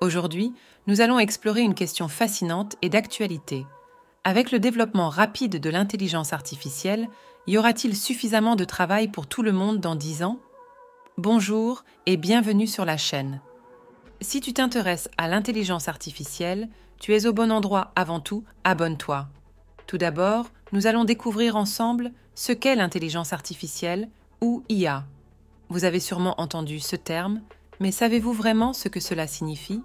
Aujourd'hui, nous allons explorer une question fascinante et d'actualité. Avec le développement rapide de l'intelligence artificielle, y aura-t-il suffisamment de travail pour tout le monde dans 10 ans? Bonjour et bienvenue sur la chaîne. Si tu t'intéresses à l'intelligence artificielle, tu es au bon endroit. Avant tout, abonne-toi. Tout d'abord, nous allons découvrir ensemble ce qu'est l'intelligence artificielle ou IA. Vous avez sûrement entendu ce terme, mais savez-vous vraiment ce que cela signifie?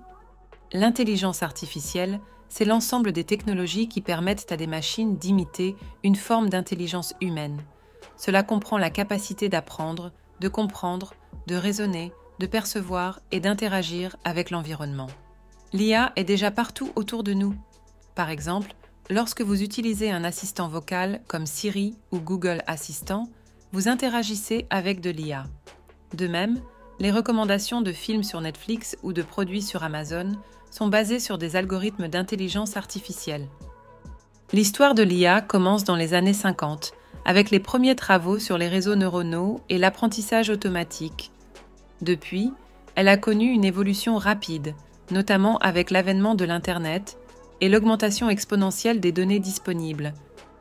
L'intelligence artificielle, c'est l'ensemble des technologies qui permettent à des machines d'imiter une forme d'intelligence humaine. Cela comprend la capacité d'apprendre, de comprendre, de raisonner, de percevoir et d'interagir avec l'environnement. L'IA est déjà partout autour de nous. Par exemple, lorsque vous utilisez un assistant vocal comme Siri ou Google Assistant, vous interagissez avec de l'IA. De même, les recommandations de films sur Netflix ou de produits sur Amazon sont basées sur des algorithmes d'intelligence artificielle. L'histoire de l'IA commence dans les années 50, avec les premiers travaux sur les réseaux neuronaux et l'apprentissage automatique. Depuis, elle a connu une évolution rapide, notamment avec l'avènement de l'Internet et l'augmentation exponentielle des données disponibles,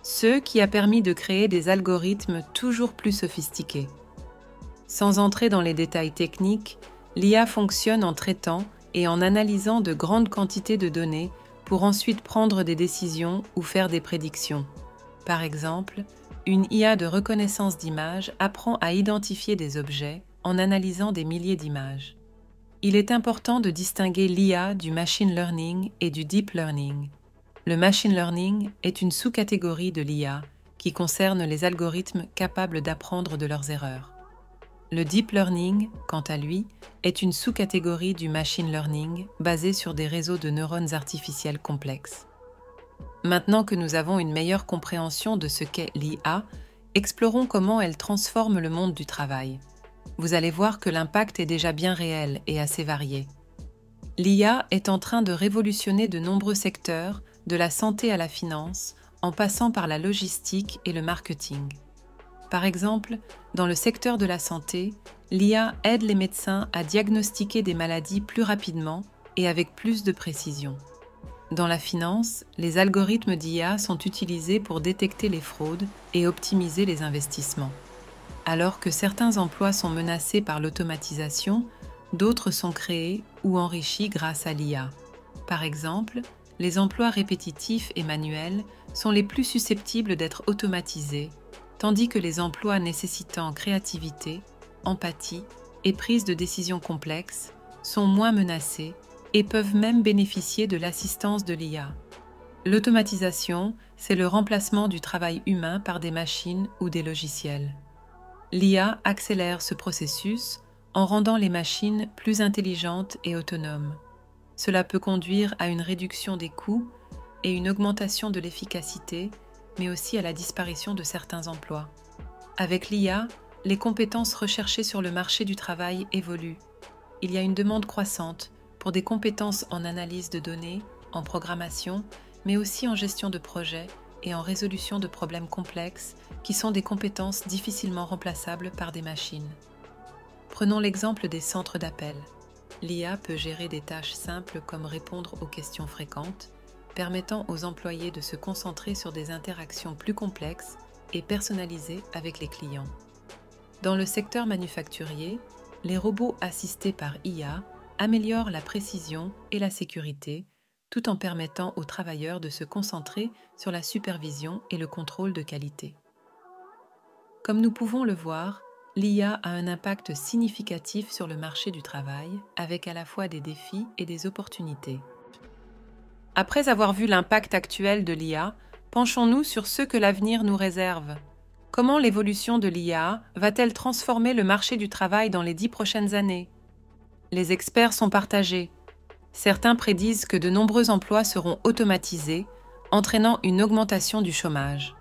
ce qui a permis de créer des algorithmes toujours plus sophistiqués. Sans entrer dans les détails techniques, l'IA fonctionne en traitant et en analysant de grandes quantités de données pour ensuite prendre des décisions ou faire des prédictions. Par exemple, une IA de reconnaissance d'images apprend à identifier des objets en analysant des milliers d'images. Il est important de distinguer l'IA du machine learning et du deep learning. Le machine learning est une sous-catégorie de l'IA qui concerne les algorithmes capables d'apprendre de leurs erreurs. Le deep learning, quant à lui, est une sous-catégorie du machine learning basée sur des réseaux de neurones artificiels complexes. Maintenant que nous avons une meilleure compréhension de ce qu'est l'IA, explorons comment elle transforme le monde du travail. Vous allez voir que l'impact est déjà bien réel et assez varié. L'IA est en train de révolutionner de nombreux secteurs, de la santé à la finance, en passant par la logistique et le marketing. Par exemple, dans le secteur de la santé, l'IA aide les médecins à diagnostiquer des maladies plus rapidement et avec plus de précision. Dans la finance, les algorithmes d'IA sont utilisés pour détecter les fraudes et optimiser les investissements. Alors que certains emplois sont menacés par l'automatisation, d'autres sont créés ou enrichis grâce à l'IA. Par exemple, les emplois répétitifs et manuels sont les plus susceptibles d'être automatisés, tandis que les emplois nécessitant créativité, empathie et prise de décisions complexes sont moins menacés et peuvent même bénéficier de l'assistance de l'IA. L'automatisation, c'est le remplacement du travail humain par des machines ou des logiciels. L'IA accélère ce processus en rendant les machines plus intelligentes et autonomes. Cela peut conduire à une réduction des coûts et une augmentation de l'efficacité, mais aussi à la disparition de certains emplois. Avec l'IA, les compétences recherchées sur le marché du travail évoluent. Il y a une demande croissante pour des compétences en analyse de données, en programmation, mais aussi en gestion de projets et en résolution de problèmes complexes qui sont des compétences difficilement remplaçables par des machines. Prenons l'exemple des centres d'appel. L'IA peut gérer des tâches simples comme répondre aux questions fréquentes, permettant aux employés de se concentrer sur des interactions plus complexes et personnalisées avec les clients. Dans le secteur manufacturier, les robots assistés par IA améliorent la précision et la sécurité, tout en permettant aux travailleurs de se concentrer sur la supervision et le contrôle de qualité. Comme nous pouvons le voir, l'IA a un impact significatif sur le marché du travail, avec à la fois des défis et des opportunités. Après avoir vu l'impact actuel de l'IA, penchons-nous sur ce que l'avenir nous réserve. Comment l'évolution de l'IA va-t-elle transformer le marché du travail dans les 10 prochaines années? Les experts sont partagés. Certains prédisent que de nombreux emplois seront automatisés, entraînant une augmentation du chômage.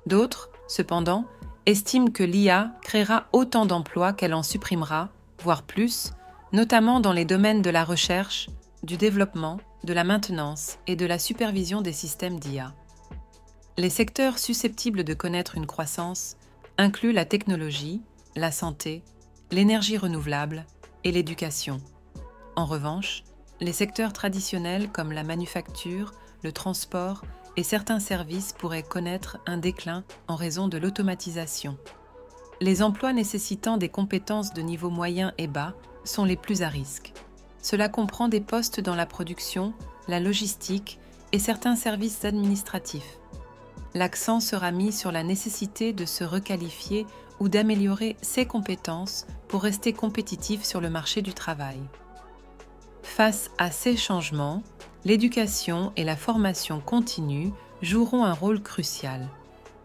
D'autres, cependant, estiment que l'IA créera autant d'emplois qu'elle en supprimera, voire plus, notamment dans les domaines de la recherche, du développement, de la maintenance et de la supervision des systèmes d'IA. Les secteurs susceptibles de connaître une croissance incluent la technologie, la santé, l'énergie renouvelable et l'éducation. En revanche, Les secteurs traditionnels comme la manufacture, le transport et certains services pourraient connaître un déclin en raison de l'automatisation. Les emplois nécessitant des compétences de niveau moyen et bas sont les plus à risque. Cela comprend des postes dans la production, la logistique et certains services administratifs. L'accent sera mis sur la nécessité de se requalifier ou d'améliorer ses compétences pour rester compétitif sur le marché du travail. Face à ces changements, l'éducation et la formation continue joueront un rôle crucial.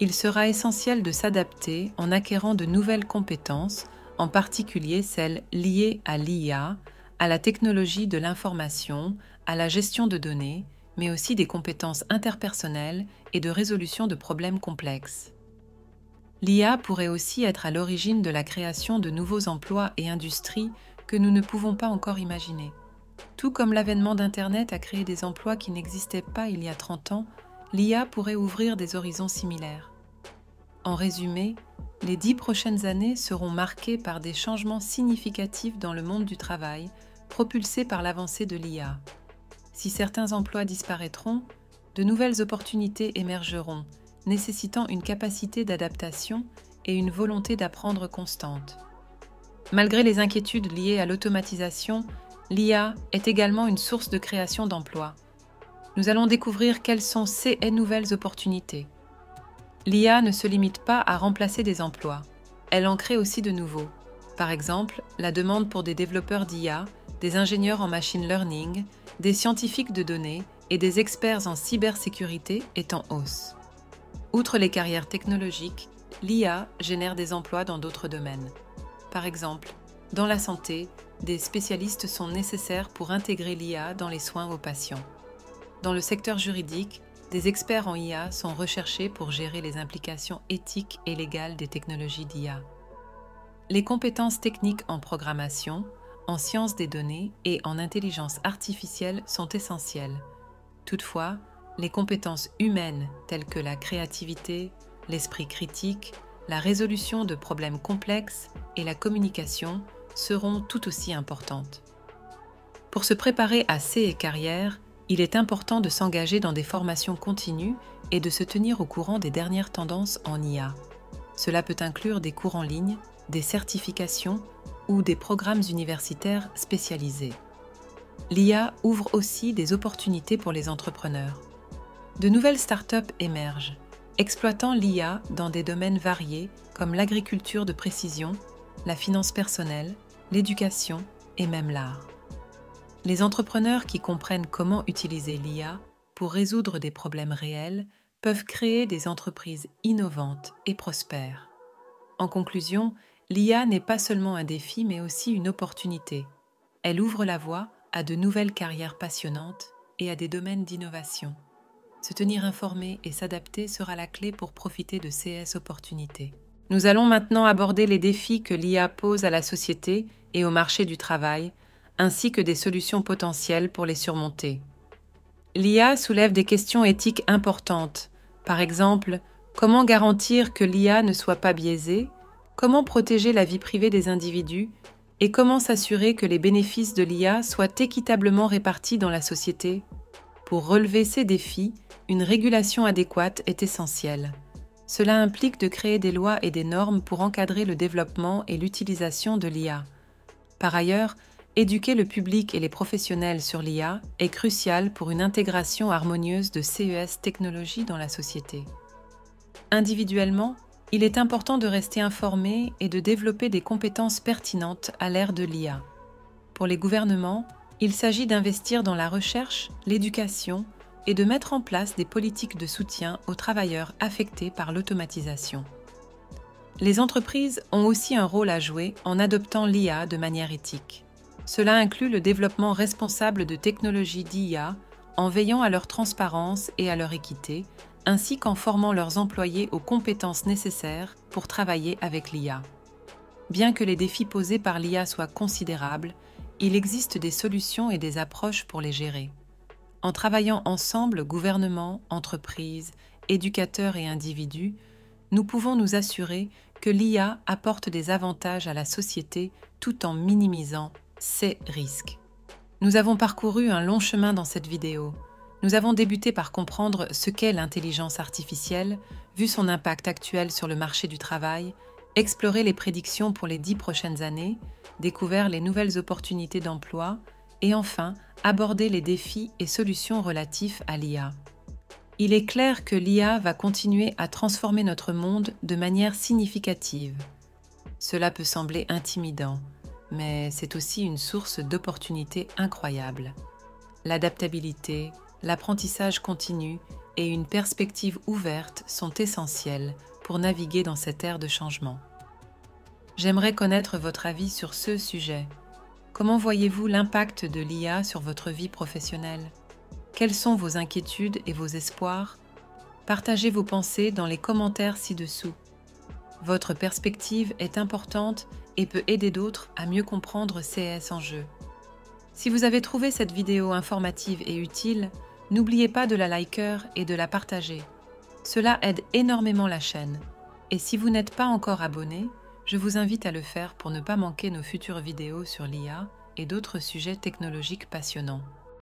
Il sera essentiel de s'adapter en acquérant de nouvelles compétences, en particulier celles liées à l'IA, à la technologie de l'information, à la gestion de données, mais aussi des compétences interpersonnelles et de résolution de problèmes complexes. L'IA pourrait aussi être à l'origine de la création de nouveaux emplois et industries que nous ne pouvons pas encore imaginer. Tout comme l'avènement d'Internet a créé des emplois qui n'existaient pas il y a 30 ans, l'IA pourrait ouvrir des horizons similaires. En résumé, les 10 prochaines années seront marquées par des changements significatifs dans le monde du travail, propulsés par l'avancée de l'IA. Si certains emplois disparaîtront, de nouvelles opportunités émergeront, nécessitant une capacité d'adaptation et une volonté d'apprendre constante. Malgré les inquiétudes liées à l'automatisation, l'IA est également une source de création d'emplois. Nous allons découvrir quelles sont ces nouvelles opportunités. L'IA ne se limite pas à remplacer des emplois, elle en crée aussi de nouveaux. Par exemple, la demande pour des développeurs d'IA, des ingénieurs en machine learning, des scientifiques de données et des experts en cybersécurité est en hausse. Outre les carrières technologiques, l'IA génère des emplois dans d'autres domaines. Par exemple, dans la santé, des spécialistes sont nécessaires pour intégrer l'IA dans les soins aux patients. Dans le secteur juridique, des experts en IA sont recherchés pour gérer les implications éthiques et légales des technologies d'IA. Les compétences techniques en programmation, en sciences des données et en intelligence artificielle sont essentielles. Toutefois, les compétences humaines telles que la créativité, l'esprit critique, la résolution de problèmes complexes et la communication seront tout aussi importantes. Pour se préparer à ces carrières, il est important de s'engager dans des formations continues et de se tenir au courant des dernières tendances en IA. Cela peut inclure des cours en ligne, des certifications ou des programmes universitaires spécialisés. L'IA ouvre aussi des opportunités pour les entrepreneurs. De nouvelles startups émergent, exploitant l'IA dans des domaines variés comme l'agriculture de précision, la finance personnelle, l'éducation et même l'art. Les entrepreneurs qui comprennent comment utiliser l'IA pour résoudre des problèmes réels peuvent créer des entreprises innovantes et prospères. En conclusion, l'IA n'est pas seulement un défi mais aussi une opportunité. Elle ouvre la voie à de nouvelles carrières passionnantes et à des domaines d'innovation. Se tenir informé et s'adapter sera la clé pour profiter de ces opportunités. Nous allons maintenant aborder les défis que l'IA pose à la société et au marché du travail, ainsi que des solutions potentielles pour les surmonter. L'IA soulève des questions éthiques importantes. Par exemple, comment garantir que l'IA ne soit pas biaisée? Comment protéger la vie privée des individus? Et comment s'assurer que les bénéfices de l'IA soient équitablement répartis dans la société? Pour relever ces défis, une régulation adéquate est essentielle. Cela implique de créer des lois et des normes pour encadrer le développement et l'utilisation de l'IA. Par ailleurs, éduquer le public et les professionnels sur l'IA est crucial pour une intégration harmonieuse de ces technologies dans la société. Individuellement, il est important de rester informé et de développer des compétences pertinentes à l'ère de l'IA. Pour les gouvernements, il s'agit d'investir dans la recherche, l'éducation et de mettre en place des politiques de soutien aux travailleurs affectés par l'automatisation. Les entreprises ont aussi un rôle à jouer en adoptant l'IA de manière éthique. Cela inclut le développement responsable de technologies d'IA en veillant à leur transparence et à leur équité, ainsi qu'en formant leurs employés aux compétences nécessaires pour travailler avec l'IA. Bien que les défis posés par l'IA soient considérables, il existe des solutions et des approches pour les gérer. En travaillant ensemble, gouvernements, entreprises, éducateurs et individus, nous pouvons nous assurer que l'IA apporte des avantages à la société tout en minimisant ses risques. Nous avons parcouru un long chemin dans cette vidéo. Nous avons débuté par comprendre ce qu'est l'intelligence artificielle, vu son impact actuel sur le marché du travail, exploré les prédictions pour les 10 prochaines années, découvert les nouvelles opportunités d'emploi et enfin abordé les défis et solutions relatifs à l'IA. Il est clair que l'IA va continuer à transformer notre monde de manière significative. Cela peut sembler intimidant, mais c'est aussi une source d'opportunités incroyables. L'adaptabilité, l'apprentissage continu et une perspective ouverte sont essentiels pour naviguer dans cette ère de changement. J'aimerais connaître votre avis sur ce sujet. Comment voyez-vous l'impact de l'IA sur votre vie professionnelle? Quelles sont vos inquiétudes et vos espoirs? Partagez vos pensées dans les commentaires ci-dessous. Votre perspective est importante et peut aider d'autres à mieux comprendre ces enjeux. Si vous avez trouvé cette vidéo informative et utile, n'oubliez pas de la liker et de la partager. Cela aide énormément la chaîne. Et si vous n'êtes pas encore abonné, je vous invite à le faire pour ne pas manquer nos futures vidéos sur l'IA et d'autres sujets technologiques passionnants.